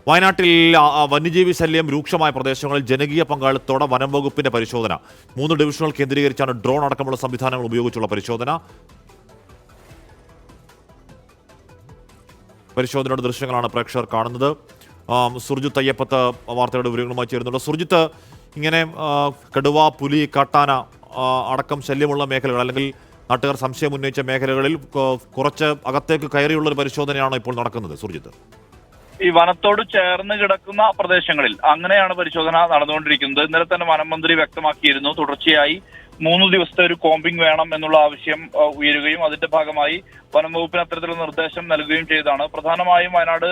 വയനാട്ടിൽ വന്യജീവി ശല്യം രൂക്ഷമായ പ്രദേശങ്ങളിൽ ജനകീയ പങ്കാളിത്തത്തോടെ വനം വകുപ്പിന്റെ പരിശോധന. 3 ഡിവിഷനുകൾ കേന്ദ്രീകരിച്ചാണ് ഡ്രോൺ അടക്കമുള്ള സംവിധാനങ്ങൾ ഉപയോഗിച്ചുള്ള പരിശോധനയുടെ ദൃശ്യങ്ങളാണ് പ്രേക്ഷകർ കാണുന്നത്. സുർജിത്ത് അയ്യപ്പത്ത് വാർത്തയുടെ വിവരങ്ങളുമായി ചേരുന്നുണ്ട്. സുർജിത്ത്, ഇങ്ങനെ കടുവ, പുലി, കാട്ടാന അടക്കം ശല്യമുള്ള മേഖലകൾ, അല്ലെങ്കിൽ നാട്ടുകാർ സംശയം ഉന്നയിച്ച മേഖലകളിൽ കുറച്ച് അകത്തേക്ക് കയറിയുള്ള ഒരു പരിശോധനയാണ് ഇപ്പോൾ നടക്കുന്നത്. സുർജിത്ത്, ഈ വനത്തോട് ചേർന്ന് കിടക്കുന്ന പ്രദേശങ്ങളിൽ അങ്ങനെയാണ് പരിശോധന നടന്നുകൊണ്ടിരിക്കുന്നത്. ഇന്നലെ തന്നെ വനം മന്ത്രി വ്യക്തമാക്കിയിരുന്നു, തുടർച്ചയായി 3 ദിവസത്തെ ഒരു കോമ്പിംഗ് വേണം എന്നുള്ള ആവശ്യം ഉയരുകയും അതിന്റെ ഭാഗമായി വനം വകുപ്പിന് അത്തരത്തിലുള്ള നിർദ്ദേശം നൽകുകയും ചെയ്തതാണ്. പ്രധാനമായും വയനാട്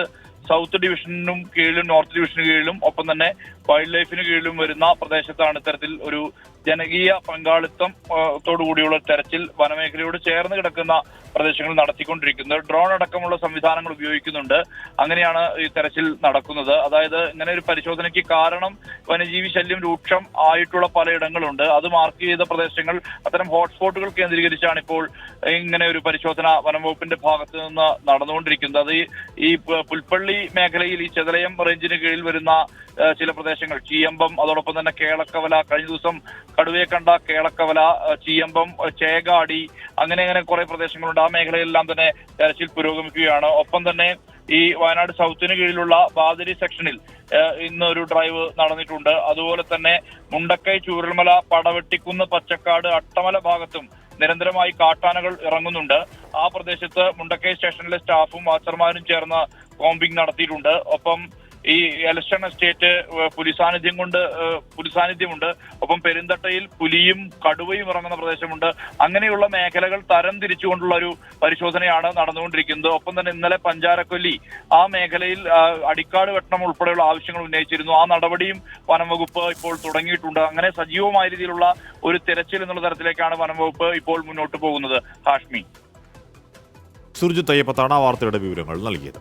സൗത്ത് ഡിവിഷനും കീഴിലും നോർത്ത് ഡിവിഷന് കീഴിലും ഒപ്പം തന്നെ വൈൽഡ് ലൈഫിന് കീഴിലും വരുന്ന പ്രദേശത്താണ് ഇത്തരത്തിൽ ഒരു ജനകീയ പങ്കാളിത്തത്തോടുകൂടിയുള്ള തെരച്ചിൽ വനമേഖലയോട് ചേർന്ന് കിടക്കുന്ന പ്രദേശങ്ങൾ നടത്തിക്കൊണ്ടിരിക്കുന്നത്. ഡ്രോൺ അടക്കമുള്ള സംവിധാനങ്ങൾ ഉപയോഗിക്കുന്നുണ്ട്. അങ്ങനെയാണ് ഈ തെരച്ചിൽ നടക്കുന്നത്. അതായത് ഇങ്ങനെ ഒരു പരിശോധനയ്ക്ക് കാരണം വന്യജീവി ശല്യം രൂക്ഷം ആയിട്ടുള്ള പലയിടങ്ങളുണ്ട്. അത് മാർക്ക് ചെയ്ത പ്രദേശങ്ങൾ, അത്തരം ഹോട്ട്സ്പോട്ടുകൾ കേന്ദ്രീകരിച്ചാണ് ഇപ്പോൾ ഇങ്ങനെ ഒരു പരിശോധന വനം വകുപ്പിന്റെ ഭാഗത്ത് നിന്ന് നടന്നുകൊണ്ടിരിക്കുന്നത്. അത് ഈ പുൽപ്പള്ളി മേഖലയിൽ ഈ ചെതലയം റേഞ്ചിന് കീഴിൽ വരുന്ന ചില പ്രദേശങ്ങൾ, ചീയമ്പം, അതോടൊപ്പം തന്നെ കേളക്കവല, കഴിഞ്ഞ ദിവസം കടുവയെ കണ്ട കേളക്കവല, ചീയമ്പം, ചേകാടി, അങ്ങനെ കുറെ പ്രദേശങ്ങളുണ്ട്. ആ മേഖലയിലെല്ലാം തന്നെ തെരച്ചിൽ പുരോഗമിക്കുകയാണ്. ഒപ്പം തന്നെ ഈ വയനാട് സൗത്തിന് കീഴിലുള്ള ബാദരി സെക്ഷനിൽ ഇന്ന് ഒരു ഡ്രൈവ് നടന്നിട്ടുണ്ട്. അതുപോലെ തന്നെ മുണ്ടക്കൈ, ചൂരൽമല, പടവെട്ടിക്കുന്ന്, പച്ചക്കാട്, അട്ടമല ഭാഗത്തും നിരന്തരമായി കാട്ടാനകൾ ഇറങ്ങുന്നുണ്ട്. ആ പ്രദേശത്ത് മുണ്ടക്കൈ സ്റ്റേഷനിലെ സ്റ്റാഫും വാച്ചർമാരും ചേർന്ന് കോമ്പിംഗ് നടത്തിയിട്ടുണ്ട്. ഒപ്പം ഈ എലക്ഷൻ എസ്റ്റേറ്റ് പുലി സാന്നിധ്യമുണ്ട്. ഒപ്പം പെരുന്തട്ടയിൽ പുലിയും കടുവയും ഇറങ്ങുന്ന പ്രദേശമുണ്ട്. അങ്ങനെയുള്ള മേഖലകൾ തരം തിരിച്ചുകൊണ്ടുള്ള ഒരു പരിശോധനയാണ് നടന്നുകൊണ്ടിരിക്കുന്നത്. ഒപ്പം തന്നെ ഇന്നലെ പഞ്ചാരക്കൊല്ലി ആ മേഖലയിൽ അടിക്കാട് വെട്ടണം ഉൾപ്പെടെയുള്ള ആവശ്യങ്ങൾ ഉന്നയിച്ചിരുന്നു. ആ നടപടിയും വനം വകുപ്പ് ഇപ്പോൾ തുടങ്ങിയിട്ടുണ്ട്. അങ്ങനെ സജീവമായ രീതിയിലുള്ള ഒരു തെരച്ചിൽ എന്നുള്ള തരത്തിലേക്കാണ് വനം വകുപ്പ് ഇപ്പോൾ മുന്നോട്ട് പോകുന്നത്. ഹാഷ്മി, സുർജിത്ത് അയ്യപ്പത്താണ് ആ വാർത്തയുടെ വിവരങ്ങൾ നൽകിയത്.